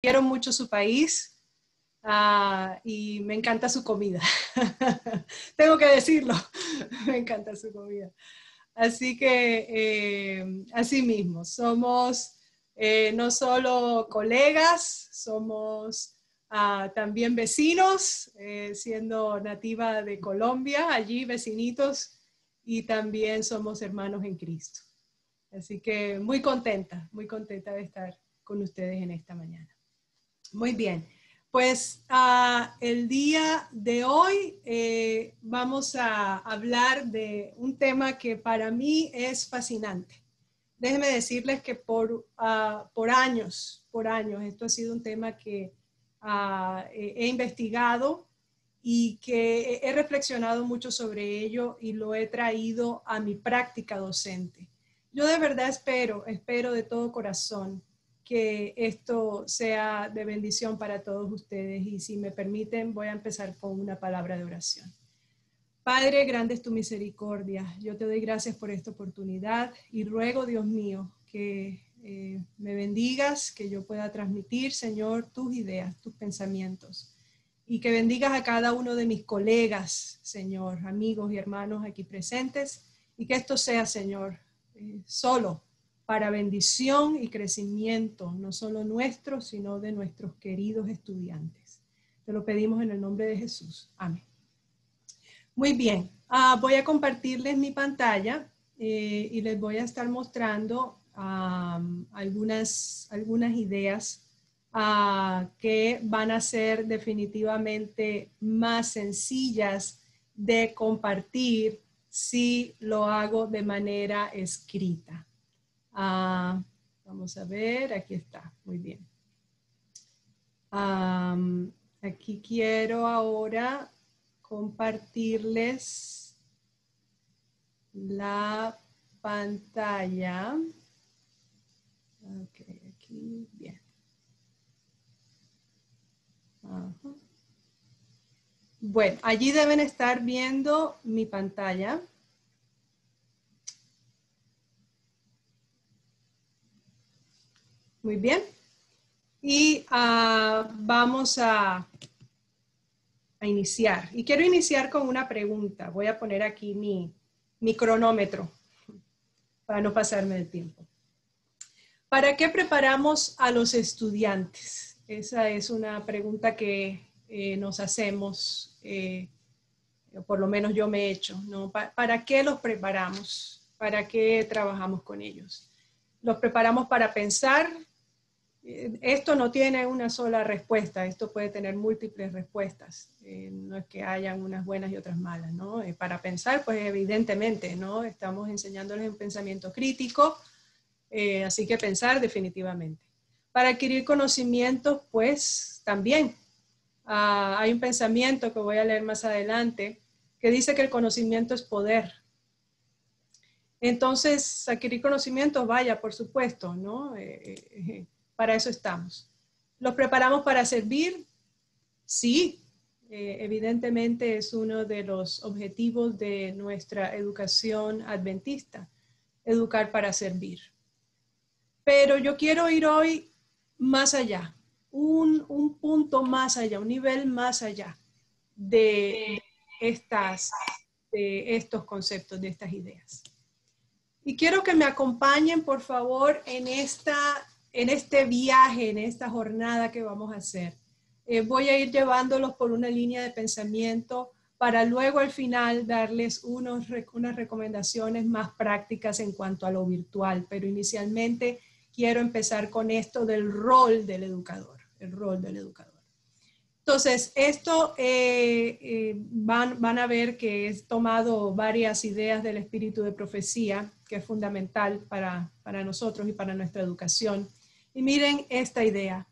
Quiero mucho su país y me encanta su comida. Tengo que decirlo, me encanta su comida. Así que, así mismo, somos no solo colegas, somos también vecinos, siendo nativa de Colombia, allí vecinitos, y también somos hermanos en Cristo. Así que muy contenta de estar con ustedes en esta mañana. Muy bien, pues el día de hoy vamos a hablar de un tema que para mí es fascinante. Déjenme decirles que por años, esto ha sido un tema que he investigado y que he reflexionado mucho sobre ello y lo he traído a mi práctica docente. Yo de verdad espero de todo corazón que esto sea de bendición para todos ustedes, y si me permiten voy a empezar con una palabra de oración. Padre, grande es tu misericordia. Yo te doy gracias por esta oportunidad y ruego, Dios mío, que me bendigas, que yo pueda transmitir, Señor, tus ideas, tus pensamientos, y que bendigas a cada uno de mis colegas, Señor, amigos y hermanos aquí presentes, y que esto sea, Señor, solo para bendición y crecimiento, no solo nuestro, sino de nuestros queridos estudiantes. Te lo pedimos en el nombre de Jesús. Amén. Muy bien, voy a compartirles mi pantalla y les voy a estar mostrando algunas ideas que van a ser definitivamente más sencillas de compartir si lo hago de manera escrita. Vamos a ver, aquí está, muy bien. Aquí quiero ahora compartirles la pantalla. Ok, aquí, bien. Ajá. Bueno, allí deben estar viendo mi pantalla. Muy bien. Y vamos a iniciar. Y quiero iniciar con una pregunta. Voy a poner aquí mi cronómetro para no pasarme del tiempo. ¿Para qué preparamos a los estudiantes? Esa es una pregunta que nos hacemos, por lo menos yo me he hecho, ¿no? ¿Para qué los preparamos? ¿Para qué trabajamos con ellos? ¿Los preparamos para pensar? Esto no tiene una sola respuesta, esto puede tener múltiples respuestas. No es que hayan unas buenas y otras malas, ¿no? Para pensar, pues evidentemente, ¿no? Estamos enseñándoles un pensamiento crítico, así que pensar definitivamente. Para adquirir conocimientos, pues también. Hay un pensamiento que voy a leer más adelante que dice que el conocimiento es poder. Entonces, adquirir conocimientos, vaya, por supuesto, ¿no? Para eso estamos. ¿Los preparamos para servir? Sí, evidentemente es uno de los objetivos de nuestra educación adventista, educar para servir. Pero yo quiero ir hoy más allá, un punto más allá, un nivel más allá de estos conceptos, de estas ideas. Y quiero que me acompañen, por favor, en este viaje, en esta jornada que vamos a hacer. Voy a ir llevándolos por una línea de pensamiento para luego al final darles unas recomendaciones más prácticas en cuanto a lo virtual. Pero inicialmente quiero empezar con esto del rol del educador, el rol del educador. Entonces, esto van a ver que he tomado varias ideas del espíritu de profecía, que es fundamental para nosotros y para nuestra educación. Y miren esta idea.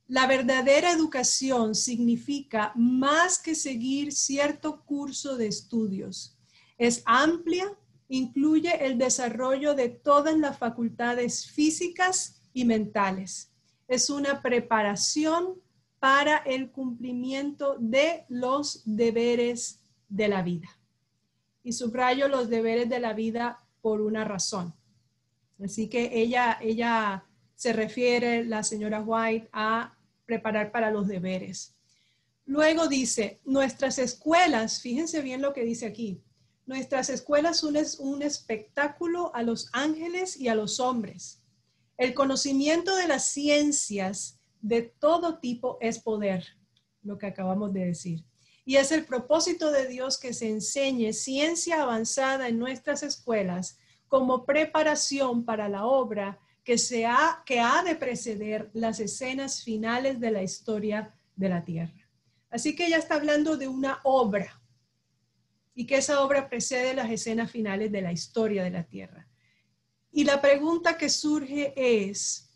La verdadera educación significa más que seguir cierto curso de estudios. Es amplia, incluye el desarrollo de todas las facultades físicas y mentales. Es una preparación para el cumplimiento de los deberes de la vida. Y subrayo los deberes de la vida por una razón. Así que ella se refiere, la señora White, a preparar para los deberes. Luego dice, nuestras escuelas, fíjense bien lo que dice aquí, nuestras escuelas son un espectáculo a los ángeles y a los hombres. El conocimiento de las ciencias de todo tipo es poder, lo que acabamos de decir. Y es el propósito de Dios que se enseñe ciencia avanzada en nuestras escuelas como preparación para la obra que ha de preceder las escenas finales de la historia de la tierra. Así que ella está hablando de una obra y que esa obra precede las escenas finales de la historia de la tierra. Y la pregunta que surge es,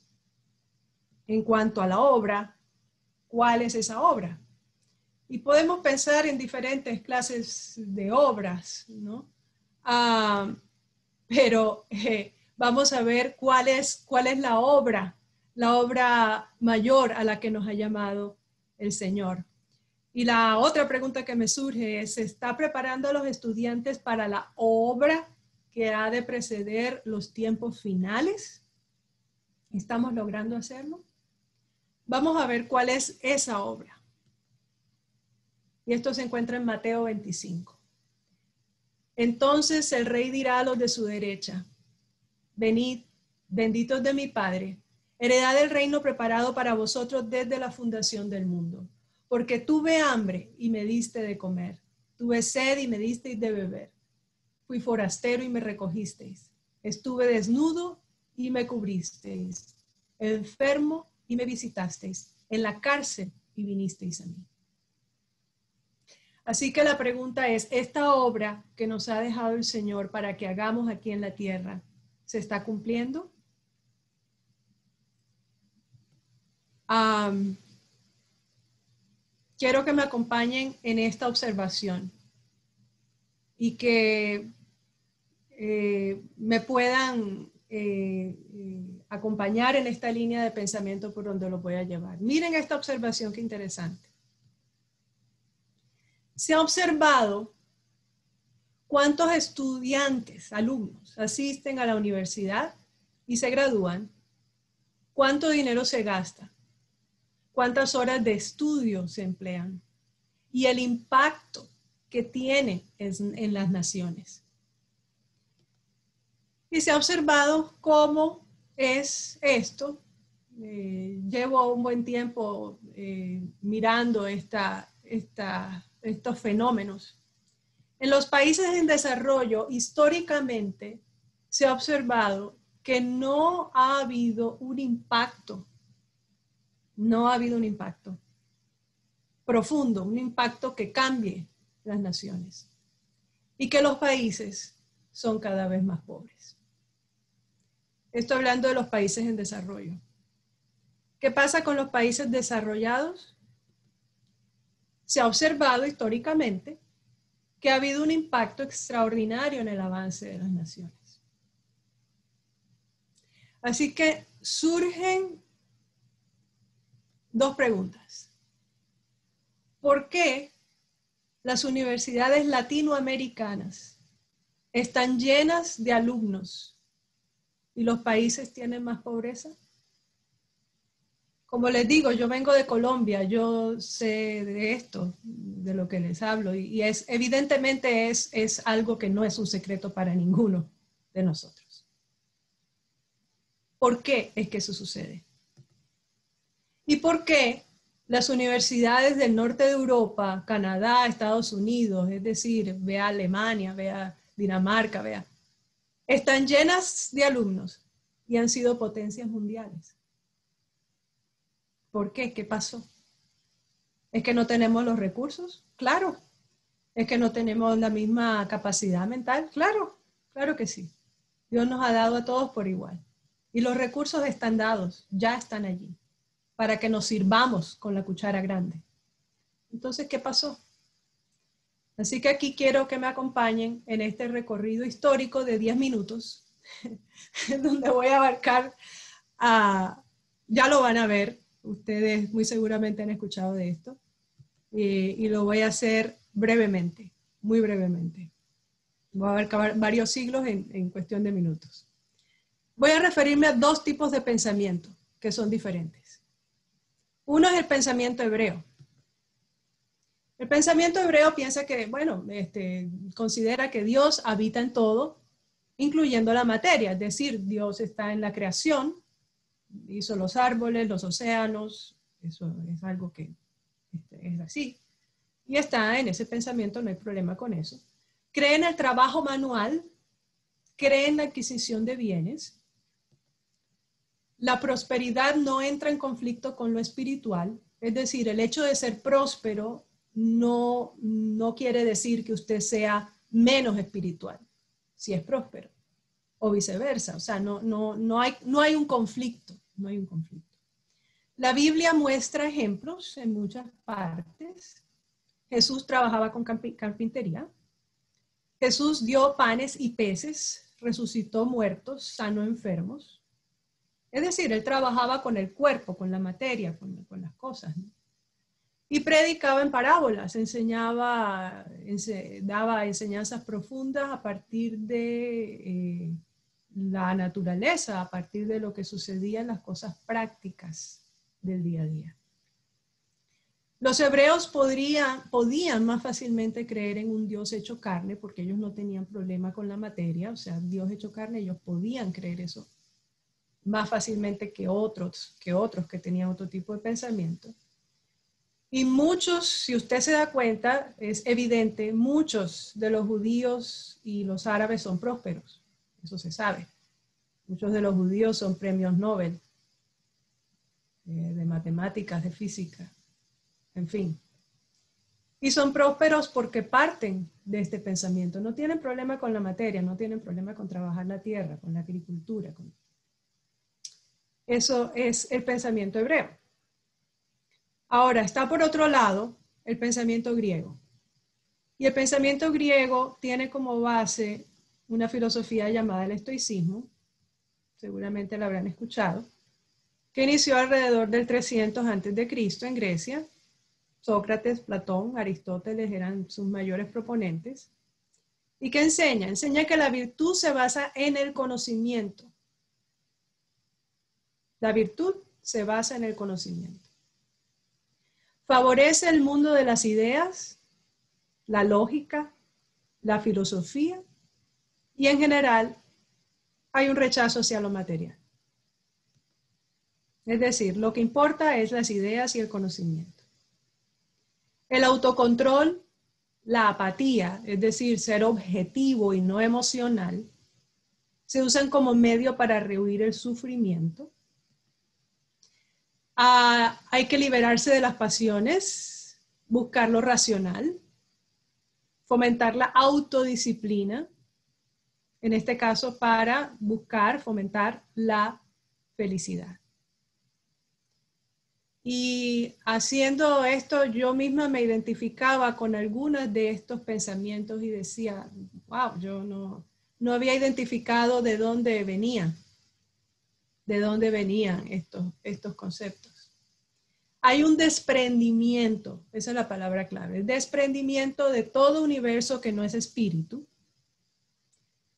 en cuanto a la obra, ¿cuál es esa obra? Y podemos pensar en diferentes clases de obras, ¿no? Pero vamos a ver cuál es la obra mayor a la que nos ha llamado el Señor. Y la otra pregunta que me surge es, ¿se está preparando a los estudiantes para la obra que ha de preceder los tiempos finales? ¿Estamos logrando hacerlo? Vamos a ver cuál es esa obra. Y esto se encuentra en Mateo 25. Entonces el rey dirá a los de su derecha, venid, benditos de mi Padre, heredad del reino preparado para vosotros desde la fundación del mundo. Porque tuve hambre y me diste de comer, tuve sed y me disteis de beber, fui forastero y me recogisteis, estuve desnudo y me cubristeis, enfermo y me visitasteis, en la cárcel y vinisteis a mí. Así que la pregunta es, ¿esta obra que nos ha dejado el Señor para que hagamos aquí en la tierra, se está cumpliendo? Quiero que me acompañen en esta observación y que me puedan acompañar en esta línea de pensamiento por donde lo voy a llevar. Miren esta observación, qué interesante. Se ha observado cuántos estudiantes, alumnos, asisten a la universidad y se gradúan, cuánto dinero se gasta, cuántas horas de estudio se emplean y el impacto que tiene en las naciones. Y se ha observado cómo es esto. Llevo un buen tiempo mirando estos fenómenos. En los países en desarrollo, históricamente, se ha observado que no ha habido un impacto profundo, un impacto que cambie las naciones y que los países son cada vez más pobres. Estoy hablando de los países en desarrollo. ¿Qué pasa con los países desarrollados? Se ha observado históricamente que ha habido un impacto extraordinario en el avance de las naciones. Así que surgen dos preguntas. ¿Por qué las universidades latinoamericanas están llenas de alumnos y los países tienen más pobreza? Como les digo, yo vengo de Colombia, yo sé de esto, de lo que les hablo, y evidentemente es algo que no es un secreto para ninguno de nosotros. ¿Por qué es que eso sucede? ¿Y por qué las universidades del norte de Europa, Canadá, Estados Unidos, es decir, vea Alemania, vea Dinamarca, están llenas de alumnos y han sido potencias mundiales? ¿Por qué? ¿Qué pasó? ¿Es que no tenemos los recursos? Claro. ¿Es que no tenemos la misma capacidad mental? Claro, claro que sí. Dios nos ha dado a todos por igual. Y los recursos están dados, ya están allí, para que nos sirvamos con la cuchara grande. Entonces, ¿qué pasó? Así que aquí quiero que me acompañen en este recorrido histórico de 10 minutos, donde voy a abarcar, ya lo van a ver, ustedes muy seguramente han escuchado de esto, y lo voy a hacer brevemente, muy brevemente. Voy a abarcar varios siglos en cuestión de minutos. Voy a referirme a dos tipos de pensamiento que son diferentes. Uno es el pensamiento hebreo. El pensamiento hebreo piensa que, bueno, considera que Dios habita en todo, incluyendo la materia, es decir, Dios está en la creación, hizo los árboles, los océanos, eso es algo que es así. Y está en ese pensamiento, no hay problema con eso. Cree en el trabajo manual, cree en la adquisición de bienes. La prosperidad no entra en conflicto con lo espiritual, es decir, el hecho de ser próspero no quiere decir que usted sea menos espiritual, si es próspero, o viceversa, o sea, no hay un conflicto, no hay un conflicto. La Biblia muestra ejemplos en muchas partes. Jesús trabajaba con carpintería. Jesús dio panes y peces, resucitó muertos, sanó enfermos. Es decir, él trabajaba con el cuerpo, con la materia, con las cosas, ¿no? Y predicaba en parábolas, daba enseñanzas profundas a partir de la naturaleza, a partir de lo que sucedía en las cosas prácticas del día a día. Los hebreos podían más fácilmente creer en un Dios hecho carne, porque ellos no tenían problema con la materia, o sea, Dios hecho carne, ellos podían creer eso más fácilmente que otros que tenían otro tipo de pensamiento. Y muchos, si usted se da cuenta, es evidente, muchos de los judíos y los árabes son prósperos, eso se sabe. Muchos de los judíos son premios Nobel de matemáticas, de física, en fin. Y son prósperos porque parten de este pensamiento. No tienen problema con la materia, no tienen problema con trabajar la tierra, con la agricultura. Eso es el pensamiento hebreo. Ahora, está por otro lado el pensamiento griego. Y el pensamiento griego tiene como base una filosofía llamada el estoicismo, seguramente la habrán escuchado, que inició alrededor del 300 a.C. en Grecia. Sócrates, Platón, Aristóteles eran sus mayores proponentes. ¿Y qué enseña? Enseña que la virtud se basa en el conocimiento. La virtud se basa en el conocimiento. Favorece el mundo de las ideas, la lógica, la filosofía y en general hay un rechazo hacia lo material. Es decir, lo que importa es las ideas y el conocimiento. El autocontrol, la apatía, es decir, ser objetivo y no emocional, se usan como medio para rehuir el sufrimiento. Hay que liberarse de las pasiones, buscar lo racional, fomentar la autodisciplina, en este caso para fomentar la felicidad. Y haciendo esto, yo misma me identificaba con algunos de estos pensamientos y decía, wow, yo no había identificado de dónde venían estos conceptos. Hay un desprendimiento, esa es la palabra clave, el desprendimiento de todo universo que no es espíritu,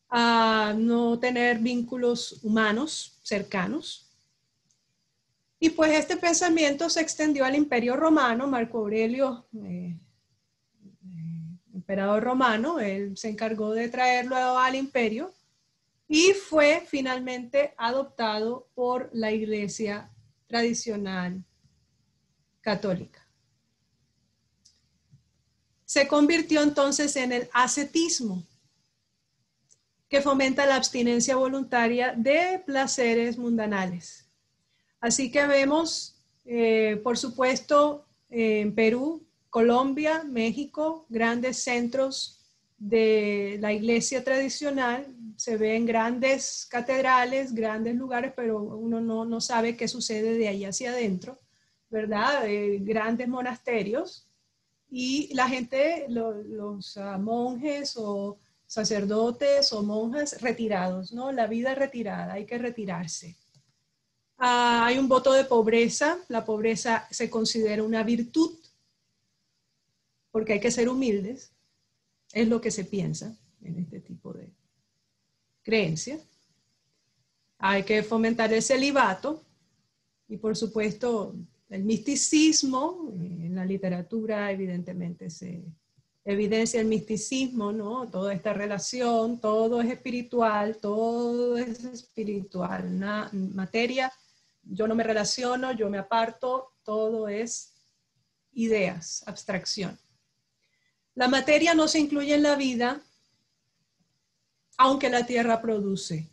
a no tener vínculos humanos cercanos. Y pues este pensamiento se extendió al Imperio Romano. Marco Aurelio, emperador romano, él se encargó de traerlo al imperio y fue finalmente adoptado por la Iglesia tradicional católica. Se convirtió entonces en el ascetismo, que fomenta la abstinencia voluntaria de placeres mundanales. Así que vemos, por supuesto, en Perú, Colombia, México, grandes centros de la iglesia tradicional, se ven grandes catedrales, grandes lugares, pero uno no sabe qué sucede de ahí hacia adentro, ¿verdad? Grandes monasterios y la gente, los monjes o sacerdotes o monjas retirados, ¿no? La vida retirada, hay que retirarse. Hay un voto de pobreza. La pobreza se considera una virtud porque hay que ser humildes. Es lo que se piensa en este tipo de creencias. Hay que fomentar el celibato y por supuesto el misticismo, en la literatura evidentemente se evidencia el misticismo, ¿no? Toda esta relación, todo es espiritual, materia, yo no me relaciono, yo me aparto, todo es ideas, abstracción. La materia no se incluye en la vida, aunque la tierra produce.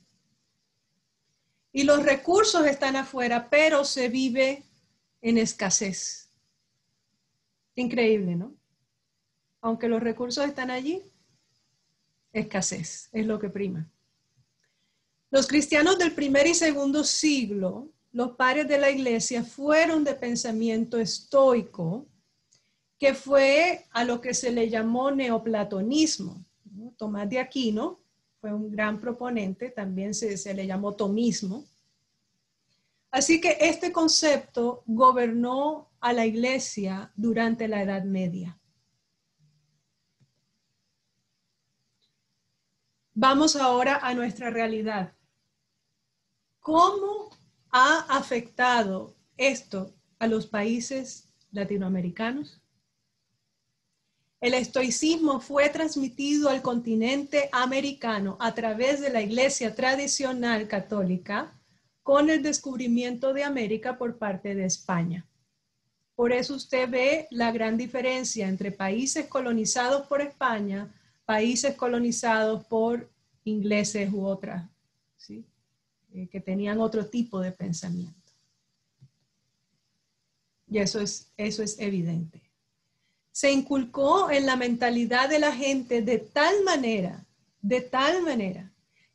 Y los recursos están afuera, pero se vive en escasez. Increíble, ¿no? Aunque los recursos están allí, escasez es lo que prima. Los cristianos del primer y segundo siglo, los padres de la iglesia, fueron de pensamiento estoico, que fue a lo que se le llamó neoplatonismo. Tomás de Aquino fue un gran proponente, también se le llamó tomismo. Así que este concepto gobernó a la iglesia durante la Edad Media. Vamos ahora a nuestra realidad. ¿Cómo ha afectado esto a los países latinoamericanos? El estoicismo fue transmitido al continente americano a través de la iglesia tradicional católica con el descubrimiento de América por parte de España. Por eso usted ve la gran diferencia entre países colonizados por España, países colonizados por ingleses u otras, ¿sí? Que tenían otro tipo de pensamiento. Y eso es evidente. Se inculcó en la mentalidad de la gente de tal manera,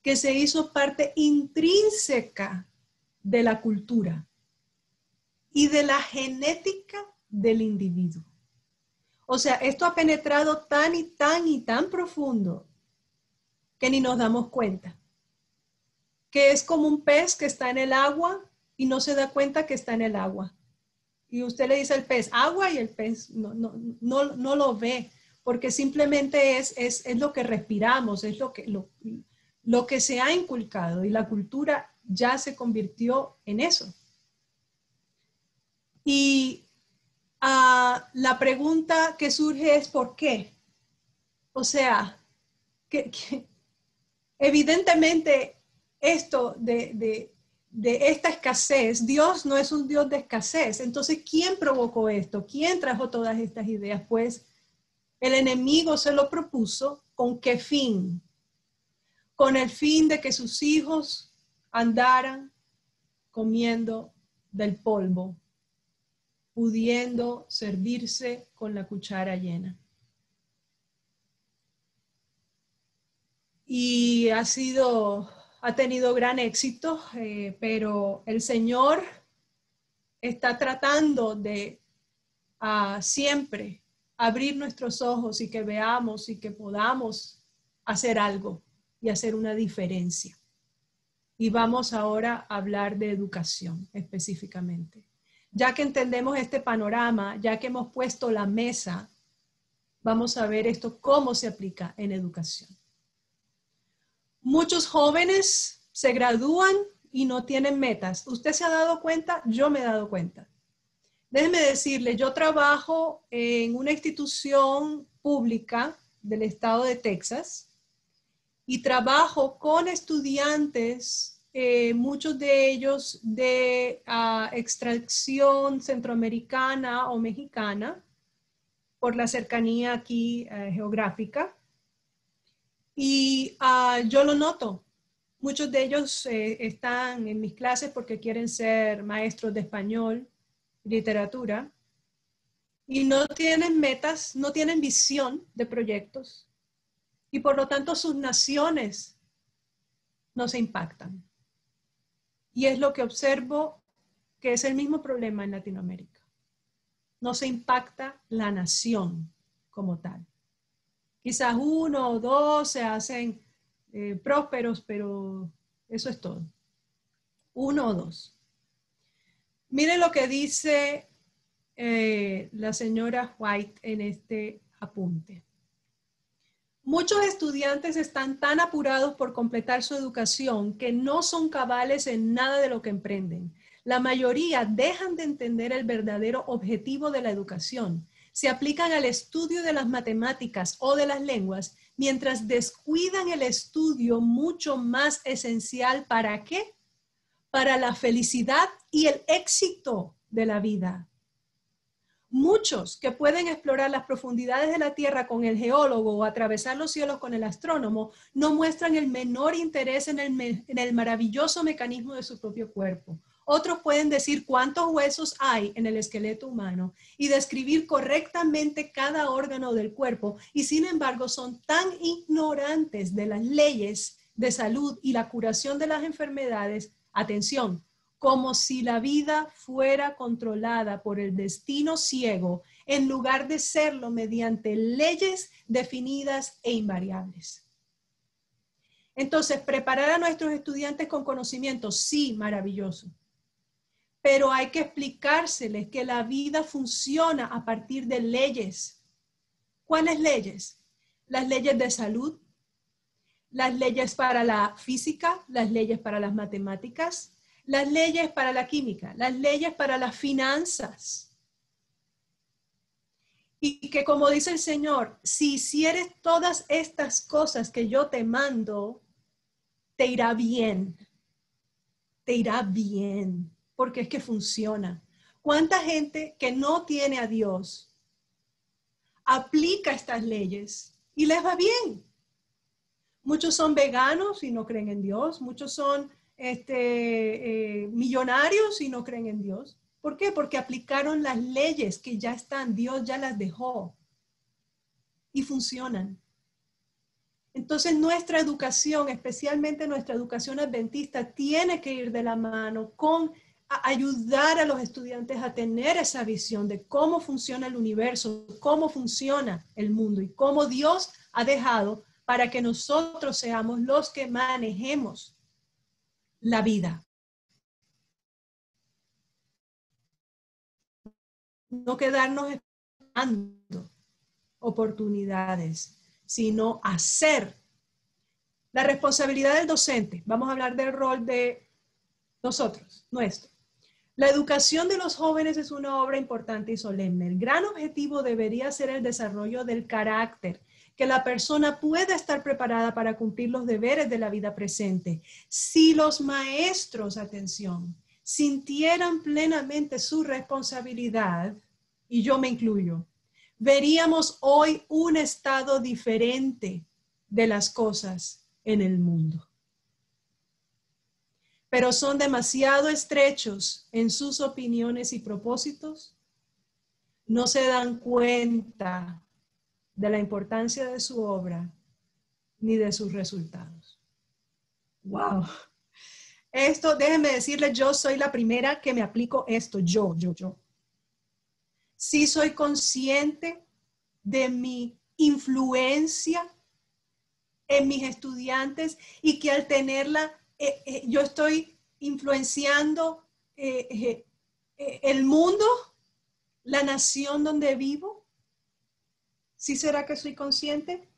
que se hizo parte intrínseca de la cultura y de la genética del individuo. O sea, esto ha penetrado tan y tan profundo que ni nos damos cuenta. Que es como un pez que está en el agua y no se da cuenta que está en el agua. Y usted le dice al pez agua y el pez no lo ve, porque simplemente es lo que respiramos, es lo que se ha inculcado, y la cultura ya se convirtió en eso. Y la pregunta que surge es ¿por qué? O sea, que evidentemente esto de esta escasez, Dios no es un Dios de escasez. Entonces, ¿quién provocó esto? ¿Quién trajo todas estas ideas? Pues el enemigo se lo propuso. ¿Con qué fin? Con el fin de que sus hijos andaran comiendo del polvo, pudiendo servirse con la cuchara llena. Y ha tenido gran éxito, pero el Señor está tratando de siempre abrir nuestros ojos y que veamos y que podamos hacer algo y hacer una diferencia. Y vamos ahora a hablar de educación específicamente. Ya que entendemos este panorama, ya que hemos puesto la mesa, vamos a ver esto cómo se aplica en educación. Muchos jóvenes se gradúan y no tienen metas. ¿Usted se ha dado cuenta? Yo me he dado cuenta. Déjeme decirle, yo trabajo en una institución pública del estado de Texas y trabajo con estudiantes, muchos de ellos de extracción centroamericana o mexicana, por la cercanía aquí geográfica. Y yo lo noto. Muchos de ellos están en mis clases porque quieren ser maestros de español, literatura, y no tienen metas, no tienen visión de proyectos, y por lo tanto sus naciones no se impactan. Y es lo que observo que es el mismo problema en Latinoamérica. No se impacta la nación como tal. Quizás uno o dos se hacen prósperos, pero eso es todo. Uno o dos. Miren lo que dice la señora White en este apunte. Muchos estudiantes están tan apurados por completar su educación que no son cabales en nada de lo que emprenden. la mayoría dejan de entender el verdadero objetivo de la educación. Se aplican al estudio de las matemáticas o de las lenguas, mientras descuidan el estudio mucho más esencial. ¿Para qué? Para la felicidad y el éxito de la vida. Muchos que pueden explorar las profundidades de la Tierra con el geólogo o atravesar los cielos con el astrónomo no muestran el menor interés en el maravilloso mecanismo de su propio cuerpo. Otros pueden decir cuántos huesos hay en el esqueleto humano y describir correctamente cada órgano del cuerpo, y sin embargo son tan ignorantes de las leyes de salud y la curación de las enfermedades, atención, como si la vida fuera controlada por el destino ciego, en lugar de serlo mediante leyes definidas e invariables. Entonces, preparar a nuestros estudiantes con conocimiento, sí, maravilloso. Pero hay que explicárseles que la vida funciona a partir de leyes. ¿Cuáles leyes? Las leyes de salud, las leyes para la física, las leyes para las matemáticas, las leyes para la química, las leyes para las finanzas. Y que, como dice el Señor, si hicieres todas estas cosas que yo te mando, te irá bien. Te irá bien, porque es que funciona. ¿Cuánta gente que no tiene a Dios aplica estas leyes y les va bien? Muchos son veganos y no creen en Dios. Muchos son millonarios y no creen en Dios. ¿Por qué? Porque aplicaron las leyes que ya están, Dios ya las dejó y funcionan. Entonces nuestra educación, especialmente nuestra educación adventista, tiene que ir de la mano con ayudar a los estudiantes a tener esa visión de cómo funciona el universo, cómo funciona el mundo y cómo Dios ha dejado para que nosotros seamos los que manejemos la vida. No quedarnos esperando oportunidades, sino hacer. La responsabilidad del docente. Vamos a hablar del rol de nosotros, nuestro. La educación de los jóvenes es una obra importante y solemne. El gran objetivo debería ser el desarrollo del carácter, que la persona pueda estar preparada para cumplir los deberes de la vida presente. Si los maestros, atención, sintieran plenamente su responsabilidad, y yo me incluyo, veríamos hoy un estado diferente de las cosas en el mundo. Pero son demasiado estrechos en sus opiniones y propósitos, no se dan cuenta de la importancia de su obra ni de sus resultados. ¡Wow! Esto, déjenme decirles, yo soy la primera que me aplico esto, yo. Sí soy consciente de mi influencia en mis estudiantes y que al tenerla, yo estoy influenciando el mundo, la nación donde vivo. ¿Sí será que soy consciente?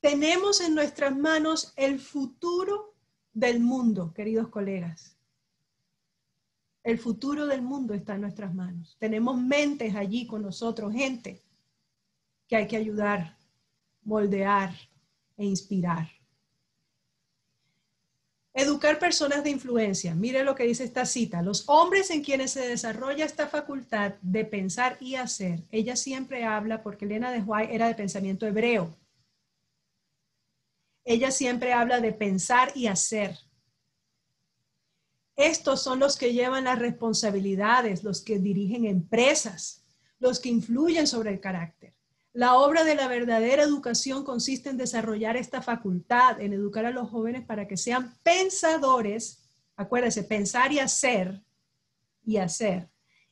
Tenemos en nuestras manos el futuro del mundo, queridos colegas. El futuro del mundo está en nuestras manos. Tenemos mentes allí con nosotros, gente que hay que ayudar, moldear e inspirar. Educar personas de influencia. Mire lo que dice esta cita. Los hombres en quienes se desarrolla esta facultad de pensar y hacer. Ella siempre habla, porque Elena de White era de pensamiento hebreo. Ella siempre habla de pensar y hacer. Estos son los que llevan las responsabilidades, los que dirigen empresas, los que influyen sobre el carácter. La obra de la verdadera educación consiste en desarrollar esta facultad, en educar a los jóvenes para que sean pensadores, acuérdense, pensar y hacer,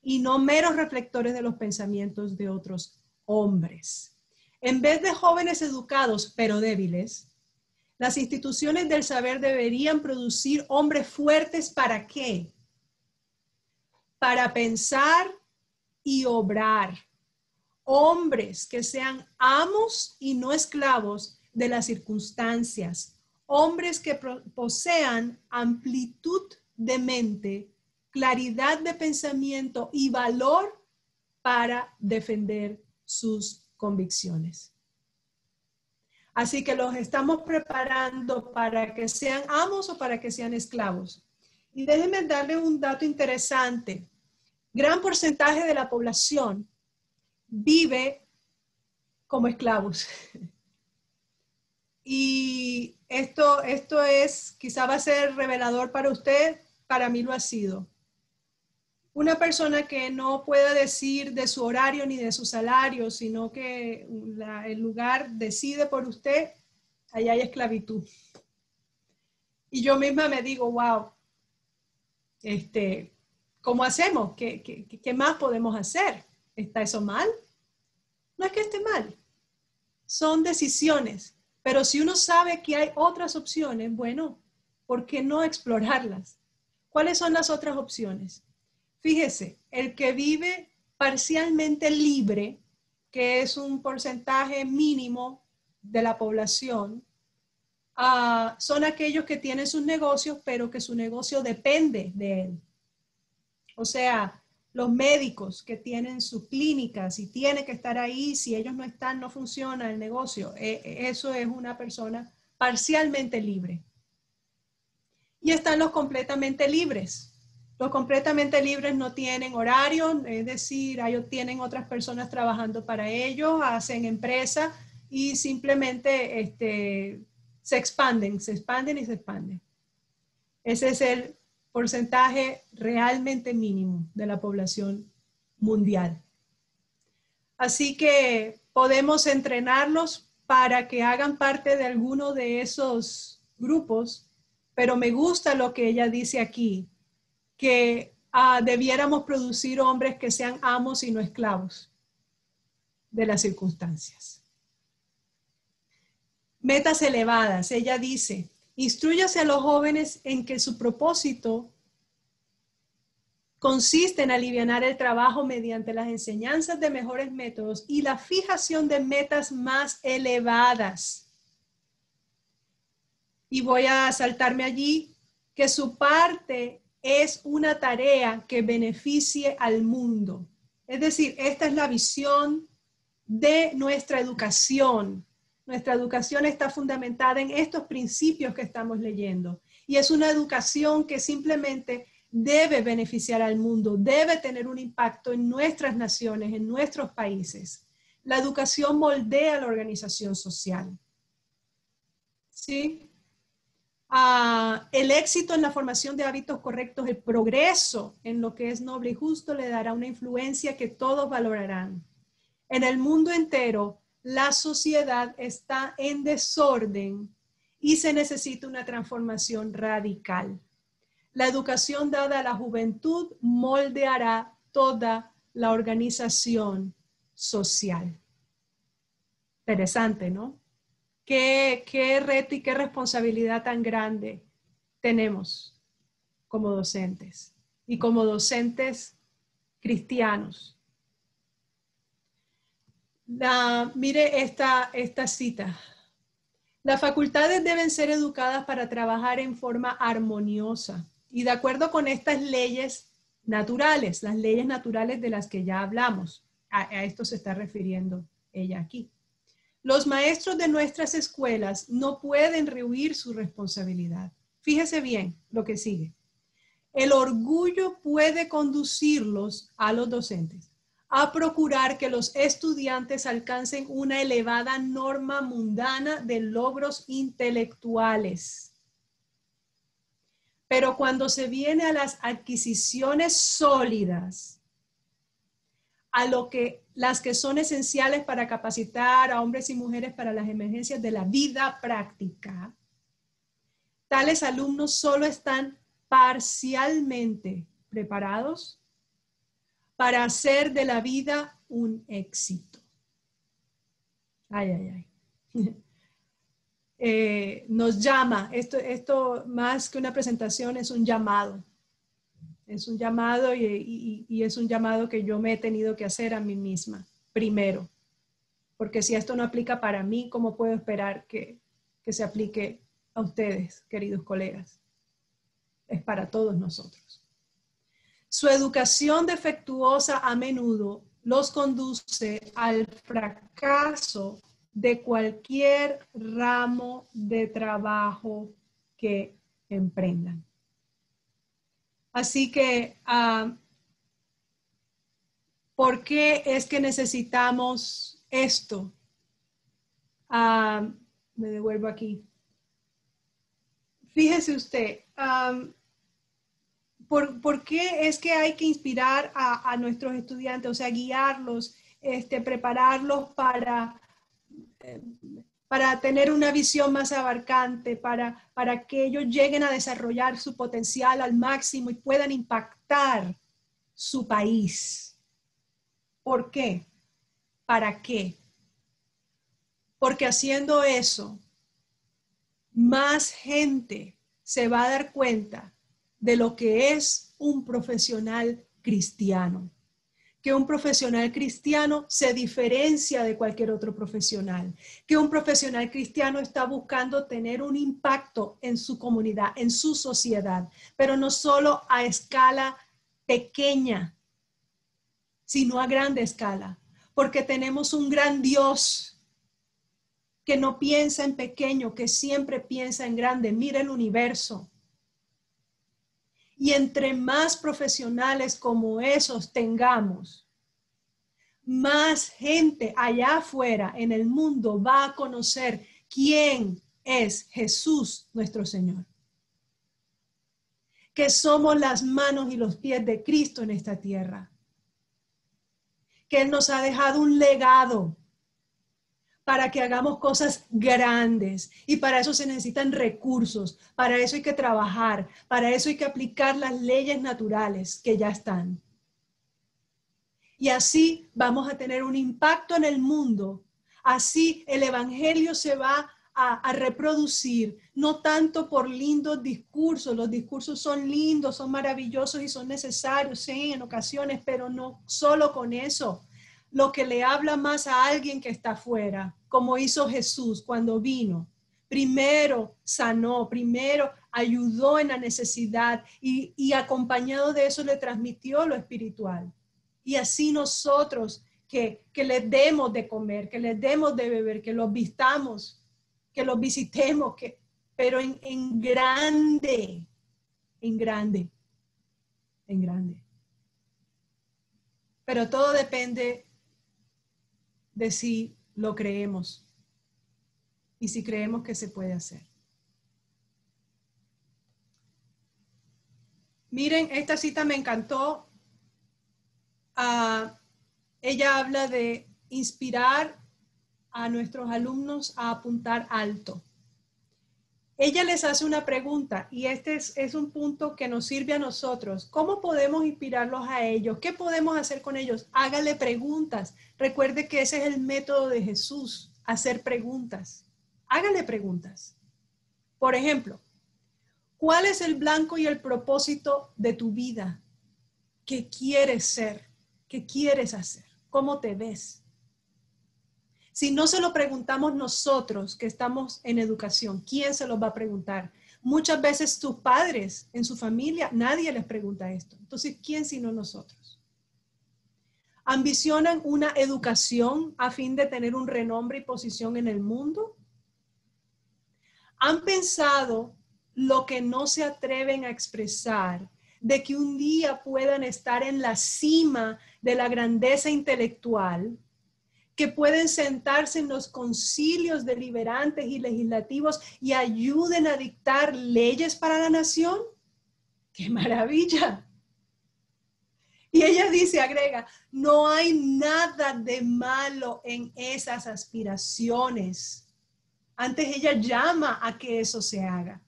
y no meros reflectores de los pensamientos de otros hombres. En vez de jóvenes educados pero débiles, las instituciones del saber deberían producir hombres fuertes. ¿Para qué? Para pensar y obrar. Hombres que sean amos y no esclavos de las circunstancias. hombres que posean amplitud de mente, claridad de pensamiento y valor para defender sus convicciones. Así que los estamos preparando para que sean amos o para que sean esclavos. Y déjenme darle un dato interesante. Gran porcentaje de la población vive como esclavos. Y esto es, quizá va a ser revelador para usted, para mí lo ha sido. Una persona que no pueda decir de su horario ni de su salario, sino que el lugar decide por usted, allá hay esclavitud. Y yo misma me digo, wow, ¿cómo hacemos? ¿Qué más podemos hacer? ¿Está eso mal? No es que esté mal, son decisiones. Pero si uno sabe que hay otras opciones, bueno, ¿por qué no explorarlas? ¿Cuáles son las otras opciones? Fíjese, el que vive parcialmente libre, que es un porcentaje mínimo de la población, son aquellos que tienen sus negocios, pero que su negocio depende de él. O sea, los médicos que tienen sus clínicas y tienen que estar ahí, si ellos no están, no funciona el negocio. Eso es una persona parcialmente libre. Y están los completamente libres. Los completamente libres no tienen horario, es decir, ellos tienen otras personas trabajando para ellos, hacen empresa y simplemente se expanden y se expanden. Ese es el porcentaje realmente mínimo de la población mundial. Así que podemos entrenarlos para que hagan parte de alguno de esos grupos, pero me gusta lo que ella dice aquí, que debiéramos producir hombres que sean amos y no esclavos de las circunstancias. Metas elevadas. Ella dice, instrúyase a los jóvenes en que su propósito consiste en alivianar el trabajo mediante las enseñanzas de mejores métodos y la fijación de metas más elevadas. Y voy a saltarme allí, que su parte es una tarea que beneficie al mundo. Es decir, esta es la visión de nuestra educación. Nuestra educación está fundamentada en estos principios que estamos leyendo. Y es una educación que simplemente debe beneficiar al mundo, debe tener un impacto en nuestras naciones, en nuestros países. La educación moldea la organización social. ¿Sí? El éxito en la formación de hábitos correctos, el progreso en lo que es noble y justo le dará una influencia que todos valorarán. En el mundo entero, la sociedad está en desorden y se necesita una transformación radical. La educación dada a la juventud moldeará toda la organización social. Interesante, ¿no? ¿Qué reto y qué responsabilidad tan grande tenemos como docentes y como docentes cristianos? Mire esta cita. Las facultades deben ser educadas para trabajar en forma armoniosa y de acuerdo con estas leyes naturales, las leyes naturales de las que ya hablamos. A esto se está refiriendo ella aquí. Los maestros de nuestras escuelas no pueden rehuir su responsabilidad. Fíjese bien lo que sigue. El orgullo puede conducirlos a los docentes a procurar que los estudiantes alcancen una elevada norma mundana de logros intelectuales. Pero cuando se viene a las adquisiciones sólidas, a las que son esenciales para capacitar a hombres y mujeres para las emergencias de la vida práctica, tales alumnos solo están parcialmente preparados para hacer de la vida un éxito. Ay. Nos llama, esto más que una presentación es un llamado. Es un llamado y es un llamado que yo me he tenido que hacer a mí misma, primero. Porque si esto no aplica para mí, ¿cómo puedo esperar que se aplique a ustedes, queridos colegas. Es para todos nosotros. Su educación defectuosa a menudo los conduce al fracaso de cualquier ramo de trabajo que emprendan. Así que, ¿por qué es que necesitamos esto? Me devuelvo aquí. Fíjese usted, ¿por qué es que hay que inspirar a nuestros estudiantes, o sea, guiarlos, prepararlos para tener una visión más abarcante, para que ellos lleguen a desarrollar su potencial al máximo y puedan impactar su país? ¿Por qué? ¿Para qué? Porque haciendo eso, más gente se va a dar cuenta de lo que es un profesional cristiano. Que un profesional cristiano se diferencia de cualquier otro profesional. Que un profesional cristiano está buscando tener un impacto en su comunidad, en su sociedad, pero no solo a escala pequeña, sino a grande escala. Porque tenemos un gran Dios que no piensa en pequeño, que siempre piensa en grande. Mira el universo. Y entre más profesionales como esos tengamos, más gente allá afuera en el mundo va a conocer quién es Jesús nuestro Señor. Que somos las manos y los pies de Cristo en esta tierra. Que Él nos ha dejado un legado para que hagamos cosas grandes, y para eso se necesitan recursos, para eso hay que trabajar, para eso hay que aplicar las leyes naturales que ya están. Y así vamos a tener un impacto en el mundo, así el evangelio se va a reproducir, no tanto por lindos discursos. Los discursos son lindos, son maravillosos y son necesarios, sí, en ocasiones, pero no solo con eso. Lo que le habla más a alguien que está afuera, como hizo Jesús cuando vino. Primero sanó, primero ayudó en la necesidad y acompañado de eso le transmitió lo espiritual. Y así nosotros que les demos de comer, que les demos de beber, que los vistamos, que los visitemos, pero en grande, en grande, en grande. Pero todo depende de si lo creemos y si creemos que se puede hacer. Miren, esta cita me encantó. Ella habla de inspirar a nuestros alumnos a apuntar alto. Ella les hace una pregunta y este es un punto que nos sirve a nosotros. ¿Cómo podemos inspirarlos a ellos? ¿Qué podemos hacer con ellos? Hágale preguntas. Recuerde que ese es el método de Jesús, hacer preguntas. Hágale preguntas. Por ejemplo, ¿cuál es el blanco y el propósito de tu vida? ¿Qué quieres ser? ¿Qué quieres hacer? ¿Cómo te ves? Si no se lo preguntamos nosotros que estamos en educación, ¿quién se lo va a preguntar? Muchas veces tus padres en su familia, nadie les pregunta esto. Entonces, ¿quién sino nosotros? ¿Ambicionan una educación a fin de tener un renombre y posición en el mundo? ¿Han pensado lo que no se atreven a expresar, de que un día puedan estar en la cima de la grandeza intelectual, que pueden sentarse en los concilios deliberantes y legislativos y ayuden a dictar leyes para la nación? ¡Qué maravilla! Y ella dice, agrega, no hay nada de malo en esas aspiraciones. Antes ella llama a que eso se haga.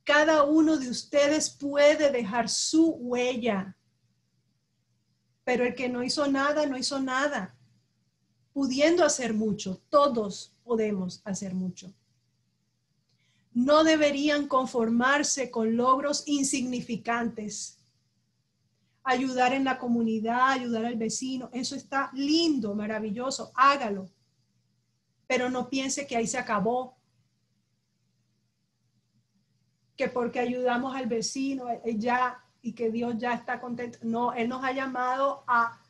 Cada uno de ustedes puede dejar su huella, pero el que no hizo nada, no hizo nada. Pudiendo hacer mucho, todos podemos hacer mucho. No deberían conformarse con logros insignificantes. Ayudar en la comunidad, ayudar al vecino, eso está lindo, maravilloso, hágalo. Pero no piense que ahí se acabó. que porque ayudamos al vecino ya y que Dios ya está contento. No, Él nos ha llamado a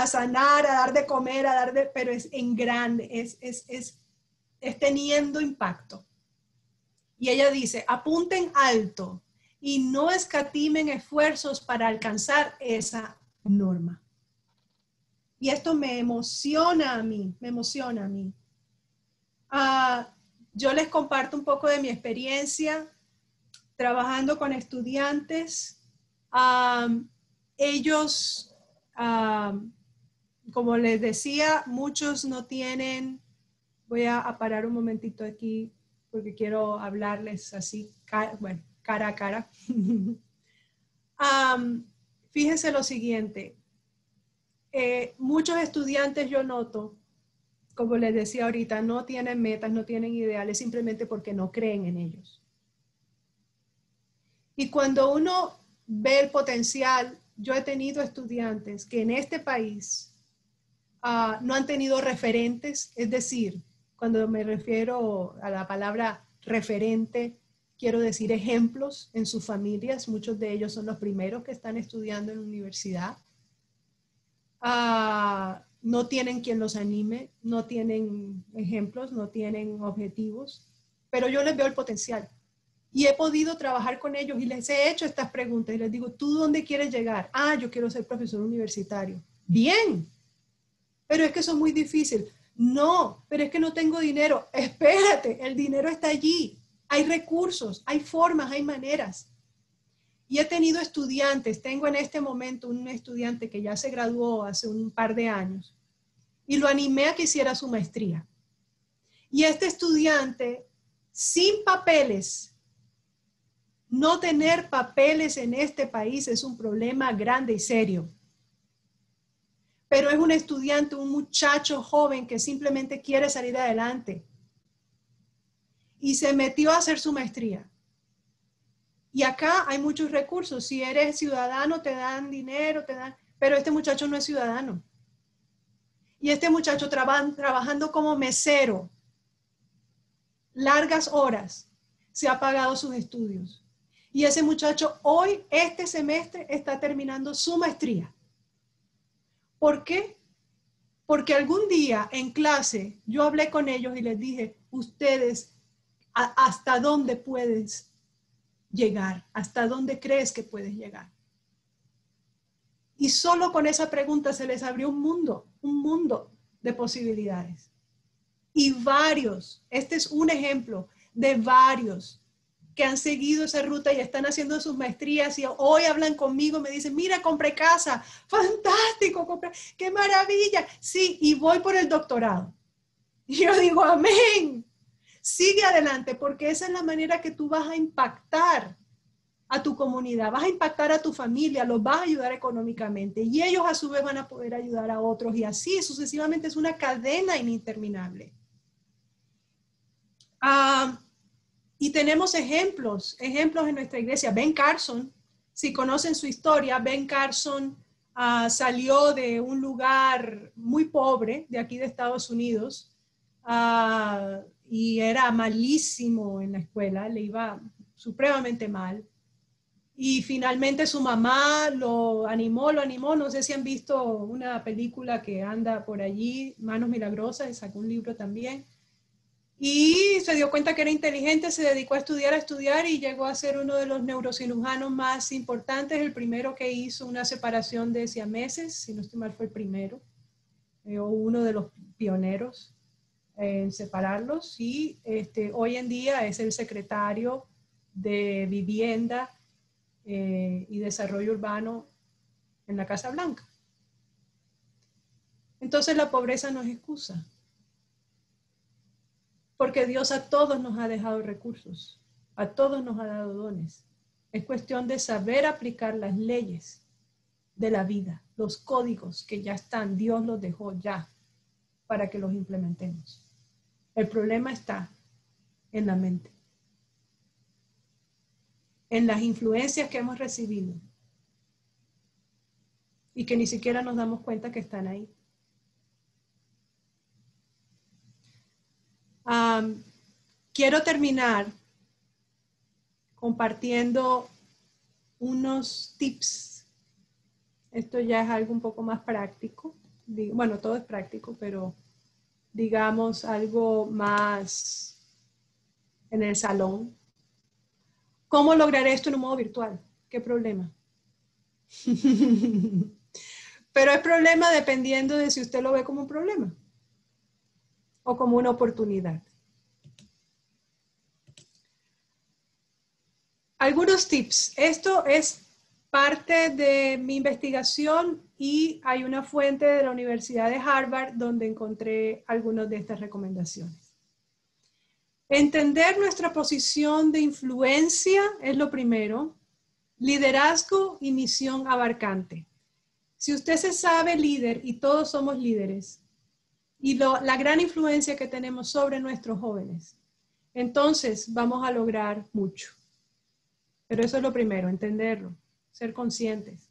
sanar, a dar de comer, pero es en grande, es teniendo impacto. Y ella dice, apunten alto y no escatimen esfuerzos para alcanzar esa norma. Y esto me emociona a mí, me emociona a mí. Yo les comparto un poco de mi experiencia trabajando con estudiantes. Ellos, como les decía, muchos no tienen, voy a parar un momentito aquí porque quiero hablarles así, bueno, cara a cara. Fíjense lo siguiente, muchos estudiantes yo noto, como les decía ahorita, no tienen metas, no tienen ideales, simplemente porque no creen en ellos. Y cuando uno ve el potencial, yo he tenido estudiantes que en este país no han tenido referentes, es decir, cuando me refiero a la palabra referente, quiero decir ejemplos en sus familias, muchos de ellos son los primeros que están estudiando en la universidad. No tienen quien los anime, no tienen ejemplos, no tienen objetivos, pero yo les veo el potencial. Y he podido trabajar con ellos y les he hecho estas preguntas y les digo, ¿tú dónde quieres llegar? Yo quiero ser profesor universitario. Bien, pero es que eso es muy difícil. No, pero es que no tengo dinero. Espérate, el dinero está allí. Hay recursos, hay formas, hay maneras. Y he tenido estudiantes, tengo en este momento un estudiante que ya se graduó hace un par de años y lo animé a que hiciera su maestría. Y este estudiante, sin papeles, no tener papeles en este país es un problema grande y serio. Pero es un estudiante, un muchacho joven que simplemente quiere salir adelante. Y se metió a hacer su maestría. Y acá hay muchos recursos. Si eres ciudadano, te dan dinero, pero este muchacho no es ciudadano. Y este muchacho trabajando como mesero, largas horas, se ha pagado sus estudios. Y ese muchacho hoy, este semestre, está terminando su maestría. ¿Por qué? Porque algún día en clase yo hablé con ellos y les dije, ustedes, ¿hasta dónde puedes llegar? ¿Hasta dónde crees que puedes llegar? Y solo con esa pregunta se les abrió un mundo de posibilidades. Y varios, este es un ejemplo de varios que han seguido esa ruta y están haciendo sus maestrías y hoy hablan conmigo, me dicen, mira, compré casa, fantástico, qué maravilla. Sí, y voy por el doctorado. Y yo digo, amén, sigue adelante, porque esa es la manera que tú vas a impactar a tu comunidad, vas a impactar a tu familia, los vas a ayudar económicamente y ellos a su vez van a poder ayudar a otros y así sucesivamente es una cadena interminable. Y tenemos ejemplos en nuestra iglesia. Ben Carson, si conocen su historia, Ben Carson salió de un lugar muy pobre de aquí de Estados Unidos y era malísimo en la escuela, le iba supremamente mal. Y finalmente su mamá lo animó, no sé si han visto una película que anda por allí, Manos Milagrosas, sacó un libro también. Y se dio cuenta que era inteligente, se dedicó a estudiar y llegó a ser uno de los neurocirujanos más importantes, el primero que hizo una separación de siameses, si no estoy mal fue el primero, o uno de los pioneros en separarlos, y hoy en día es el secretario de Vivienda y Desarrollo Urbano en la Casa Blanca. Entonces la pobreza no es excusa. Porque Dios a todos nos ha dejado recursos, a todos nos ha dado dones. Es cuestión de saber aplicar las leyes de la vida, los códigos que ya están, Dios los dejó ya para que los implementemos. El problema está en la mente, en las influencias que hemos recibido y que ni siquiera nos damos cuenta que están ahí. Quiero terminar compartiendo unos tips. Esto ya es algo un poco más práctico. Bueno, todo es práctico, pero digamos algo más en el salón. ¿Cómo lograr esto en un modo virtual? ¿Qué problema? Pero es problema dependiendo de si usted lo ve como un problema o como una oportunidad. Algunos tips. Esto es parte de mi investigación y hay una fuente de la Universidad de Harvard donde encontré algunas de estas recomendaciones. Entender nuestra posición de influencia es lo primero. Liderazgo y misión abarcante. Si usted se sabe líder, y todos somos líderes, y la gran influencia que tenemos sobre nuestros jóvenes, entonces vamos a lograr mucho. Pero eso es lo primero, entenderlo, ser conscientes.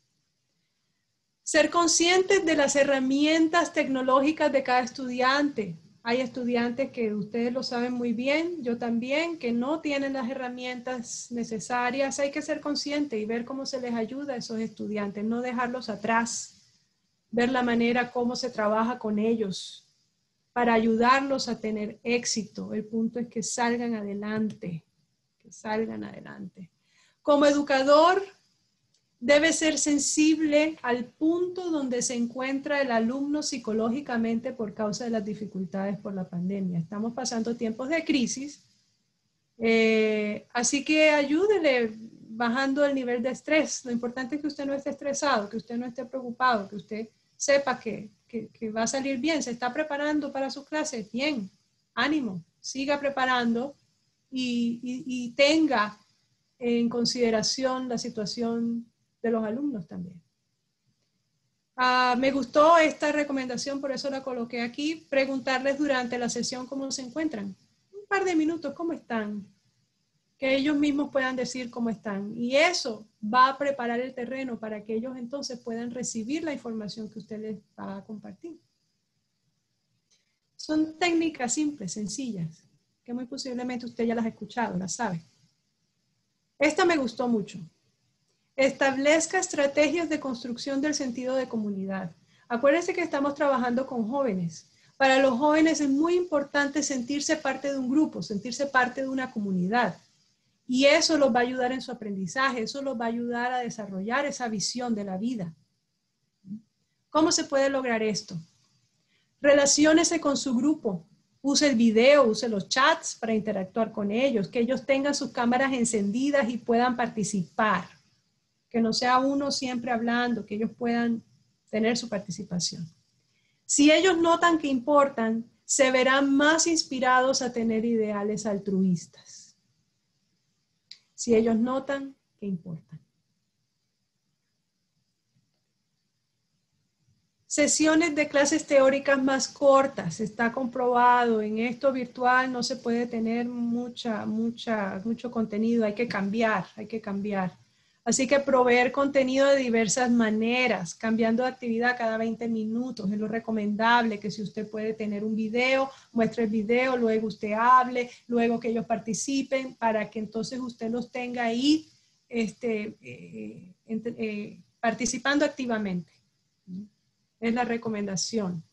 Ser conscientes de las herramientas tecnológicas de cada estudiante. Hay estudiantes que ustedes lo saben muy bien, yo también, que no tienen las herramientas necesarias. Hay que ser conscientes y ver cómo se les ayuda a esos estudiantes, no dejarlos atrás, ver la manera como se trabaja con ellos para ayudarlos a tener éxito. El punto es que salgan adelante, que salgan adelante. Como educador, debe ser sensible al punto donde se encuentra el alumno psicológicamente por causa de las dificultades por la pandemia. Estamos pasando tiempos de crisis, así que ayúdele bajando el nivel de estrés. Lo importante es que usted no esté estresado, que usted no esté preocupado, que usted sepa que va a salir bien, se está preparando para sus clases. Bien, ánimo, siga preparando y tenga en consideración la situación de los alumnos también. Me gustó esta recomendación, por eso la coloqué aquí. Preguntarles durante la sesión cómo se encuentran. Un par de minutos, ¿cómo están? Que ellos mismos puedan decir cómo están. Y eso va a preparar el terreno para que ellos entonces puedan recibir la información que usted les va a compartir. Son técnicas simples, sencillas, que muy posiblemente usted ya las ha escuchado, las sabe. Esta me gustó mucho. Establezca estrategias de construcción del sentido de comunidad. Acuérdense que estamos trabajando con jóvenes. Para los jóvenes es muy importante sentirse parte de un grupo, sentirse parte de una comunidad. Y eso los va a ayudar en su aprendizaje, eso los va a ayudar a desarrollar esa visión de la vida. ¿Cómo se puede lograr esto? Relaciónese con su grupo. Use el video, use los chats para interactuar con ellos, que ellos tengan sus cámaras encendidas y puedan participar. Que no sea uno siempre hablando, que ellos puedan tener su participación. Si ellos notan que importan, se verán más inspirados a tener ideales altruistas. Si ellos notan que importan. Sesiones de clases teóricas más cortas. Está comprobado, en esto virtual no se puede tener mucho contenido. Hay que cambiar, hay que cambiar. Así que proveer contenido de diversas maneras, cambiando de actividad cada 20 minutos. Es lo recomendable que si usted puede tener un video, muestre el video, luego usted hable, luego que ellos participen, para que entonces usted los tenga ahí participando activamente. Es la recomendación.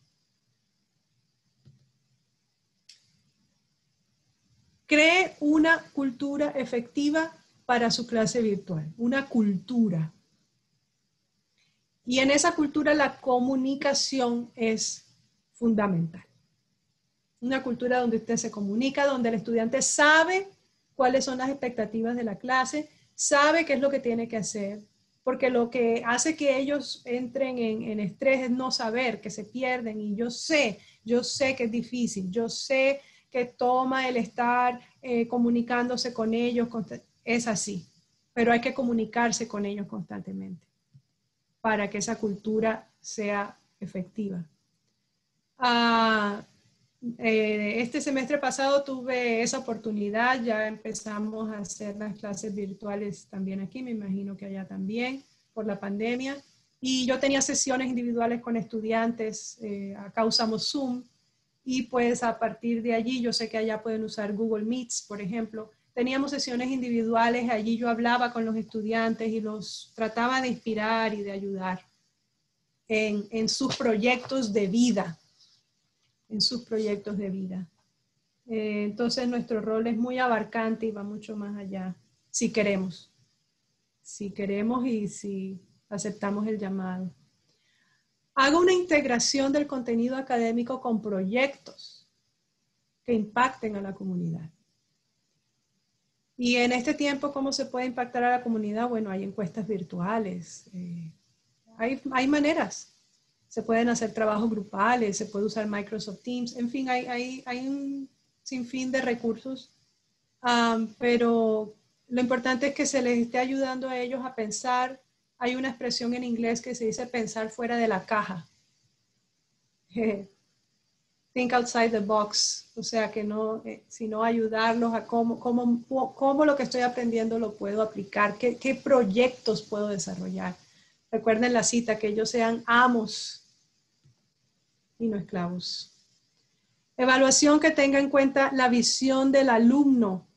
Cree una cultura efectiva para su clase virtual, una cultura. Y en esa cultura la comunicación es fundamental. Una cultura donde usted se comunica, donde el estudiante sabe cuáles son las expectativas de la clase, sabe qué es lo que tiene que hacer, porque lo que hace que ellos entren en estrés es no saber, que se pierden. Y yo sé que es difícil, yo sé que toma el estar comunicándose con ellos, es así, pero hay que comunicarse con ellos constantemente para que esa cultura sea efectiva. Este semestre pasado tuve esa oportunidad, ya empezamos a hacer las clases virtuales también aquí, me imagino que allá también, por la pandemia. Y yo tenía sesiones individuales con estudiantes, acá usamos Zoom, y pues a partir de allí, yo sé que allá pueden usar Google Meets, por ejemplo, teníamos sesiones individuales, allí yo hablaba con los estudiantes y los trataba de inspirar y de ayudar en sus proyectos de vida, en sus proyectos de vida. Entonces nuestro rol es muy abarcante y va mucho más allá, si queremos y si aceptamos el llamado. Hago una integración del contenido académico con proyectos que impacten a la comunidad. Y en este tiempo, ¿cómo se puede impactar a la comunidad? Bueno, hay encuestas virtuales, hay maneras. Se pueden hacer trabajos grupales, se puede usar Microsoft Teams, en fin, hay un sinfín de recursos, pero lo importante es que se les esté ayudando a ellos a pensar. Hay una expresión en inglés que se dice pensar fuera de la caja. Think outside the box, o sea que no, sino ayudarlos a cómo lo que estoy aprendiendo lo puedo aplicar, qué proyectos puedo desarrollar. Recuerden la cita, que ellos sean amos y no esclavos. Evaluación que tenga en cuenta la visión del alumno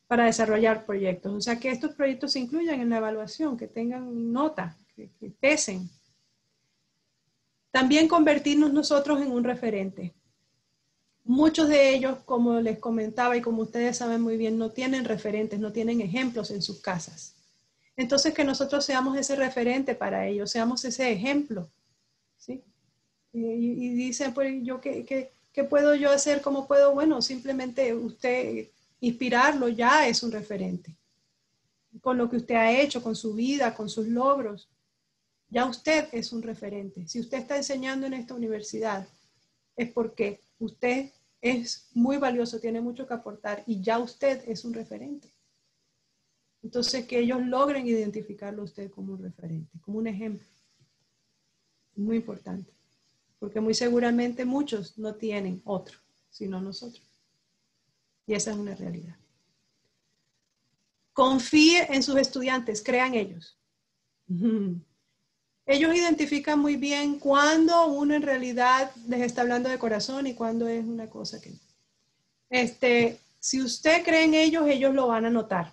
para desarrollar proyectos, o sea que estos proyectos se incluyan en la evaluación, que tengan nota, que pesen. También convertirnos nosotros en un referente. Muchos de ellos, como les comentaba y como ustedes saben muy bien, no tienen referentes, no tienen ejemplos en sus casas. Entonces, que nosotros seamos ese referente para ellos, seamos ese ejemplo, ¿sí? Y dicen, pues, ¿qué puedo yo hacer? ¿Cómo puedo? Bueno, simplemente usted inspirarlo ya es un referente. Con lo que usted ha hecho, con su vida, con sus logros, ya usted es un referente. Si usted está enseñando en esta universidad, es porque usted es muy valioso, tiene mucho que aportar y ya usted es un referente. Entonces, que ellos logren identificarlo a usted como un referente, como un ejemplo. Muy importante, porque muy seguramente muchos no tienen otro, sino nosotros. Y esa es una realidad. Confíe en sus estudiantes, crean ellos. Ellos identifican muy bien cuándo uno en realidad les está hablando de corazón y cuándo es una cosa que no. Si usted cree en ellos, ellos lo van a notar.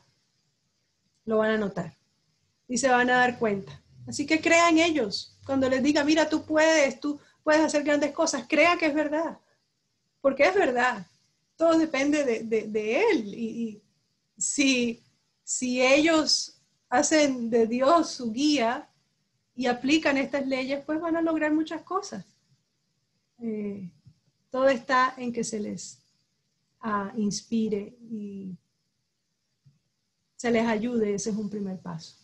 Lo van a notar. Y se van a dar cuenta. Así que crea en ellos. Cuando les diga, mira, tú puedes hacer grandes cosas, crea que es verdad. Porque es verdad. Todo depende de él. Y si ellos hacen de Dios su guía y aplican estas leyes, pues van a lograr muchas cosas. Todo está en que se les inspire y se les ayude. Ese es un primer paso.